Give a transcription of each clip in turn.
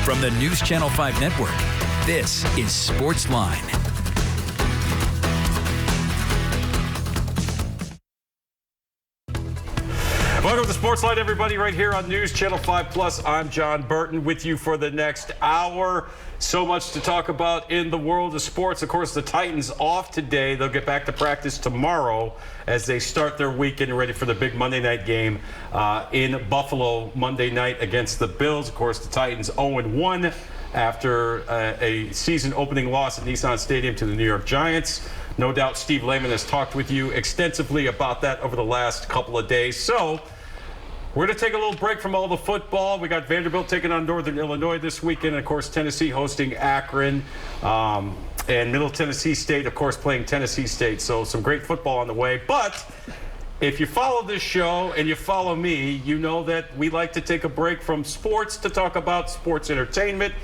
From the News Channel 5 Network, this is SportsLine. Welcome to SportsLine, everybody, right here on News Channel 5 Plus. I'm Jon Burton with you for the next hour. So much to talk about in the world of sports. Of course, the Titans off today. They'll get back to practice tomorrow as they start their week getting ready for the big Monday night game in Buffalo Monday night against the Bills. Of course, the Titans 0-1 after a season-opening loss at Nissan Stadium to the New York Giants. No doubt Steve Lehman has talked with you extensively about that over the last couple of days. So we're going to take a little break from all the football. We got Vanderbilt taking on Northern Illinois this weekend. Of course, Tennessee hosting Akron. And Middle Tennessee State, of course, playing Tennessee State. So some great football on the way. But if you follow this show and you follow me, you know that we like to take a break from sports to talk about sports entertainment,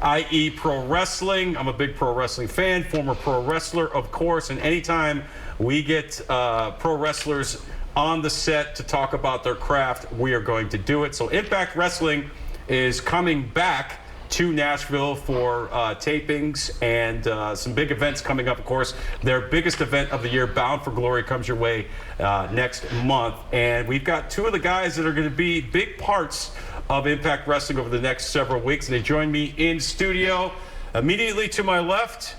i.e. pro wrestling. I'm a big pro wrestling fan, former pro wrestler, of course. And anytime we get pro wrestlers on the set to talk about their craft, we are going to do it. So Impact Wrestling is coming back to Nashville for tapings and some big events coming up. Of course, their biggest event of the year, Bound for Glory, comes your way next month. And we've got two of the guys that are going to be big parts of Impact Wrestling over the next several weeks. And they join me in studio. Immediately to my left,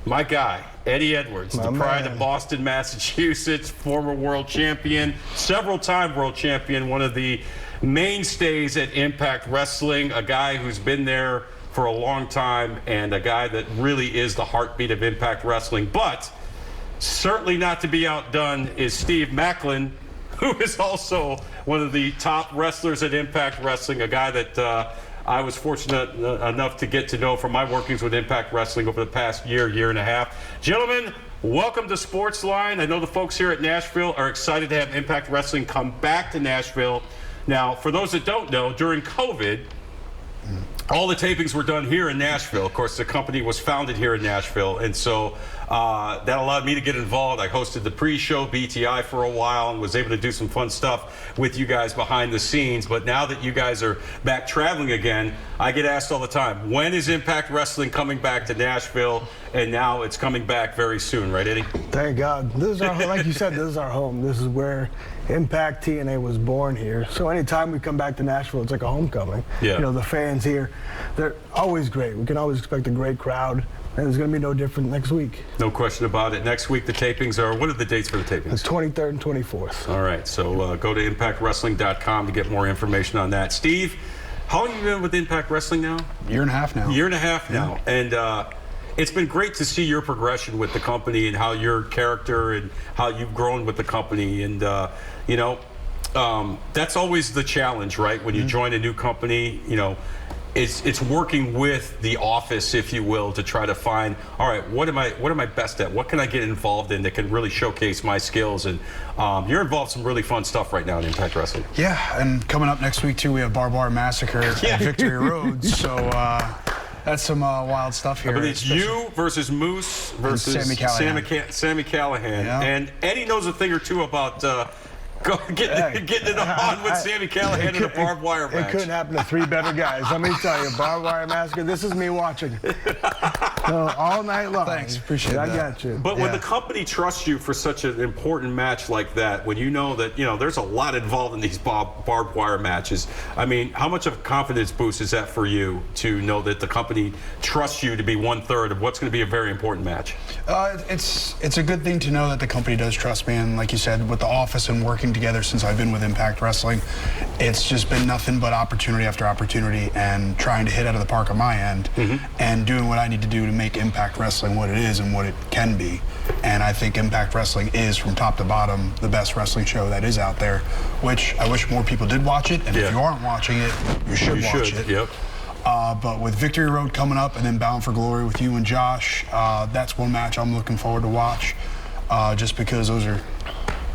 my guy, Eddie Edwards, the pride of Boston, Massachusetts, former world champion, several-time world champion, one of the mainstays at Impact Wrestling, a guy who's been there for a long time and a guy that really is the heartbeat of Impact Wrestling. But certainly not to be outdone is Steve Maclin, who is also one of the top wrestlers at Impact Wrestling, a guy that I was fortunate enough to get to know from my workings with Impact Wrestling over the past year and a half. Gentlemen, welcome to SportsLine. I know the folks here at Nashville are excited to have Impact Wrestling come back to Nashville. Now, for those that don't know, during COVID, all the tapings were done here in Nashville. Of course, the company was founded here in Nashville, and so that allowed me to get involved. I hosted the pre-show BTI for a while and was able to do some fun stuff with you guys behind the scenes. But now that you guys are back traveling again, I get asked all the time, when is Impact Wrestling coming back to Nashville? And now it's coming back very soon, right, Eddie? Thank God. This is our home. Like you said, this is our home. This is where Impact TNA was born here. So anytime we come back to Nashville, it's like a homecoming. Yeah. You know, the fans here, they're always great. We can always expect a great crowd. And it's going to be no different next week. No question about it. Next week, the tapings are, what are the dates for the tapings? The 23rd and 24th. All right, so go to impactwrestling.com to get more information on that. Steve, how long have you been with Impact Wrestling now? Year and a half now. Year and a half now. And it's been great to see your progression with the company and how your character and how you've grown with the company. And, you know, that's always the challenge, right? When you join a new company, you know, it's working with the office, if you will, to try to find, all right, what am I best at? What can I get involved in that can really showcase my skills? And you're involved in some really fun stuff right now in Impact Wrestling. Yeah, and coming up next week too, we have Barbed Wire Massacre at Victory Road. So that's some wild stuff here. But it's you versus Moose versus Sammy Callahan. Sammy Callahan. Yeah. And Eddie knows a thing or two about getting it on with Sammy Callahan in a barbed wire match. It couldn't happen to three better guys. Let me tell you, Barbed Wire Massacre, this is me watching. So all night long. Thanks, appreciate that. I got you. But when the company trusts you for such an important match like that, when you know that, you know, there's a lot involved in these barbed wire matches, I mean, how much of a confidence boost is that for you to know that the company trusts you to be 1/3 of what's going to be a very important match? It's a good thing to know that the company does trust me, and like you said, with the office and working together since I've been with Impact Wrestling, it's just been nothing but opportunity after opportunity and trying to hit out of the park on my end and doing what I need to do to make Impact Wrestling what it is and what it can be. And I think Impact Wrestling is, from top to bottom, the best wrestling show that is out there, which I wish more people did watch it. And if you aren't watching it, you should watch it. Yep. But with Victory Road coming up and then Bound for Glory with you and Josh, that's one match I'm looking forward to watch, just because those are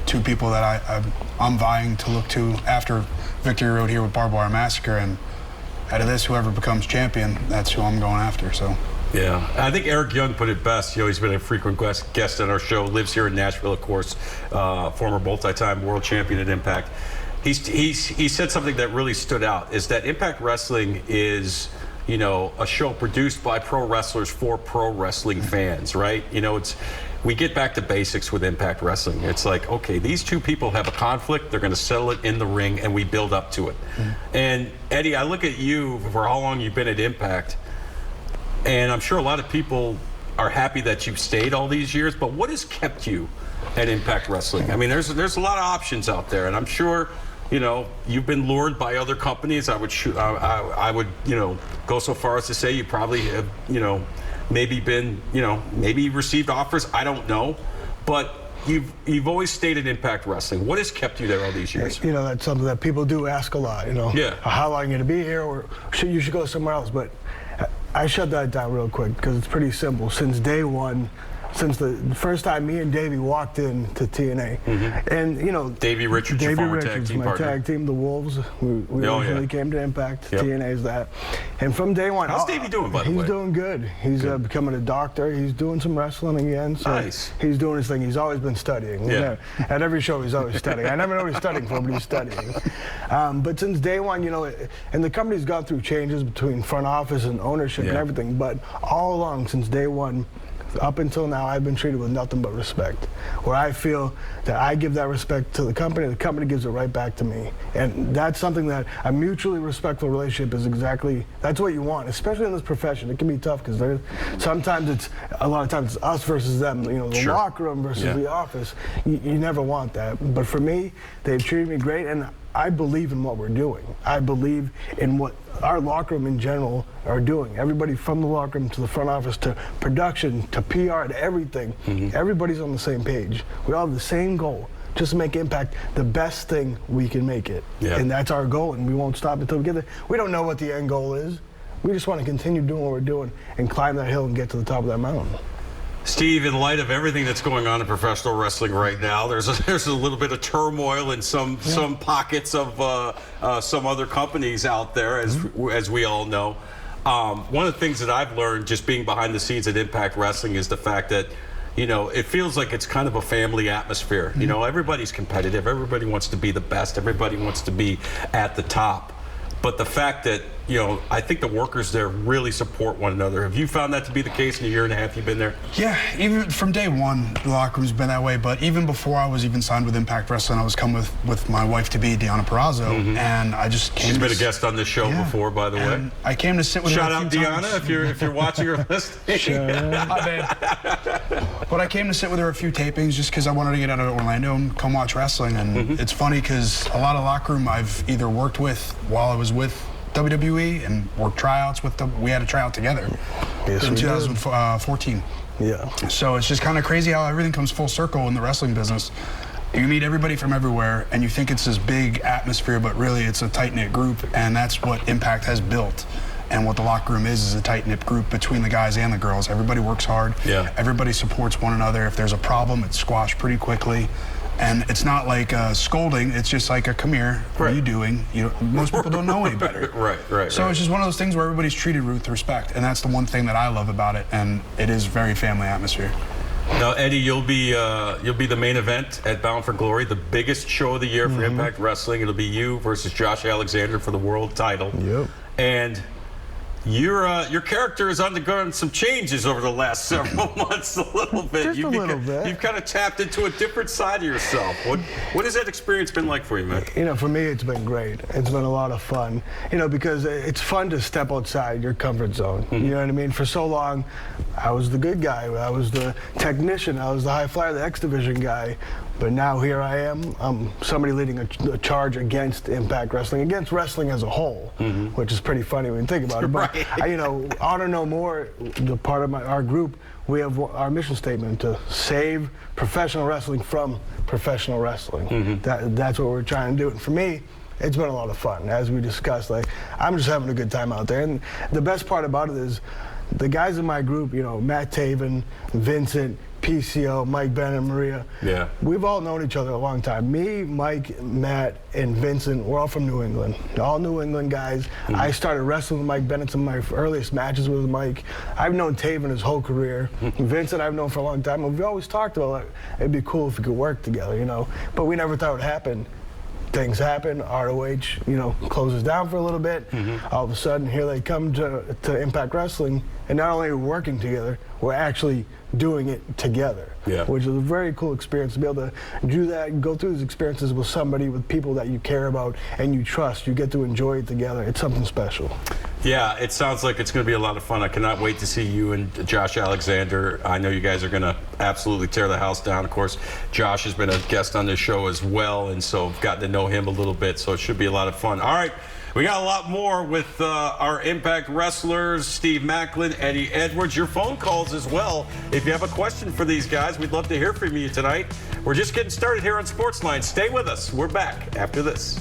two people that I'm vying to look to after Victory Road here with Barbed Wire Massacre. And out of this, whoever becomes champion, that's who I'm going after. So. Yeah, I think Eric Young put it best. You know, he's been a frequent guest on our show, lives here in Nashville, of course, former multi-time world champion at Impact. He said something that really stood out, is that Impact Wrestling is you know, a show produced by pro wrestlers for pro wrestling fans, right? You know, we get back to basics with Impact Wrestling. It's like, okay, these two people have a conflict. They're going to settle it in the ring, and we build up to it. And Eddie, I look at you for how long you've been at Impact, and I'm sure a lot of people are happy that you've stayed all these years, but what has kept you at Impact Wrestling? I mean, there's a lot of options out there, and I'm sure, you know, you've been lured by other companies. I would, you know, go so far as to say you probably have, you know, maybe been, you know, maybe received offers. I don't know, but you've always stayed at Impact Wrestling. What has kept you there all these years? You know, that's something that people do ask a lot. You know, how long are you going to be here, or you should go somewhere else? But I shut that down real quick because it's pretty simple. Since day one, since the first time me and Davey walked into TNA, and you know, Davey Richards, your former tag team partner. Tag team, the Wolves. We originally came to Impact. TNA's that, and from day one, how's Davey doing? By the way, he's doing good. He's becoming a doctor. He's doing some wrestling again. So nice. He's doing his thing. He's always been studying. Yeah. At every show, he's always studying. I never know what he's studying for, but he's studying. But since day one, you know, and the company's gone through changes between front office and ownership and everything. But all along, since day one, up until now, I've been treated with nothing but respect. Where I feel that I give that respect to the company gives it right back to me. And that's something that a mutually respectful relationship is exactly, that's what you want, especially in this profession. It can be tough because a lot of times it's us versus them, you know, the locker room versus the office. You never want that. But for me, they've treated me great, and I believe in what we're doing. I believe in what our locker room in general are doing. Everybody from the locker room to the front office to production to PR to everything. Everybody's on the same page. We all have the same goal, just to make Impact the best thing we can make it. And that's our goal, and we won't stop until we get there. We don't know what the end goal is. We just want to continue doing what we're doing and climb that hill and get to the top of that mountain. Steve, in light of everything that's going on in professional wrestling right now, there's a little bit of turmoil in some pockets of some other companies out there, as we all know. One of the things that I've learned just being behind the scenes at Impact Wrestling is the fact that, you know, it feels like it's kind of a family atmosphere. You know, everybody's competitive. Everybody wants to be the best. Everybody wants to be at the top. But the fact that, you know, I think the workers there really support one another. Have you found that to be the case in the year and a half you've been there? Yeah, even from day one, the locker room's been that way. But even before I was even signed with Impact Wrestling, I was coming with my wife-to-be, Deanna Perazo, and I just came. She's been a guest on this show before, by the way. I came to sit with her. Shout out Deanna if you're watching or listening. But I came to sit with her a few tapings just because I wanted to get out of Orlando and come watch wrestling. And it's funny because a lot of locker room I've either worked with while I was with WWE and worked tryouts with them. We had a tryout together in 2014. Yeah. So it's just kind of crazy how everything comes full circle in the wrestling business. You meet everybody from everywhere, and you think it's this big atmosphere, but really it's a tight-knit group, and that's what Impact has built. And what the locker room is a tight-knit group between the guys and the girls. Everybody works hard. Yeah. Everybody supports one another. If there's a problem, it's squashed pretty quickly. And it's not like scolding. It's just like come here, what are you doing? You know, most people don't know any better. So it's just one of those things where everybody's treated with respect. And that's the one thing that I love about it. And it is very family atmosphere. Now, Eddie, you'll be the main event at Bound for Glory, the biggest show of the year for Impact Wrestling. It'll be you versus Josh Alexander for the world title. Yep. And your character has undergone some changes over the last several months, a little bit. Just a little bit. You've kind of tapped into a different side of yourself. What has that experience been like for you, man? You know, for me, it's been great. It's been a lot of fun. You know, because it's fun to step outside your comfort zone. You know what I mean? For so long, I was the good guy. I was the technician. I was the high flyer, the X Division guy. But now here I am. I'm somebody leading a charge against Impact Wrestling, against wrestling as a whole, which is pretty funny when you think about it. But you know, Honor No More, the part of our group, we have our mission statement to save professional wrestling from professional wrestling. That's what we're trying to do. And for me, it's been a lot of fun. As we discussed, like, I'm just having a good time out there. And the best part about it is the guys in my group, you know, Matt Taven, Vincent, PCO, Mike Bennett, Maria. Yeah. We've all known each other a long time. Me, Mike, Matt, and Vincent, we're all from New England. All New England guys. I started wrestling with Mike Bennett. Some of my earliest matches with Mike. I've known Taven his whole career. Vincent I've known for a long time. And we've always talked about, like, it'd be cool if we could work together, you know. But we never thought it would happen things happen. ROH, closes down for a little bit. All of a sudden, here they come to Impact Wrestling, and not only are we working together, we're actually doing it together, which is a very cool experience to be able to do that, go through these experiences with somebody, with people that you care about and you trust. You get to enjoy it together. It's something special. Yeah, it sounds like it's going to be a lot of fun. I cannot wait to see you and Josh Alexander. I know you guys are going to absolutely tear the house down. Of course, Josh has been a guest on this show as well, and so I've gotten to know him a little bit, so it should be a lot of fun. All right. We got a lot more with our Impact wrestlers, Steve Maclin, Eddie Edwards. Your phone calls as well. If you have a question for these guys, we'd love to hear from you tonight. We're just getting started here on SportsLine. Stay with us. We're back after this.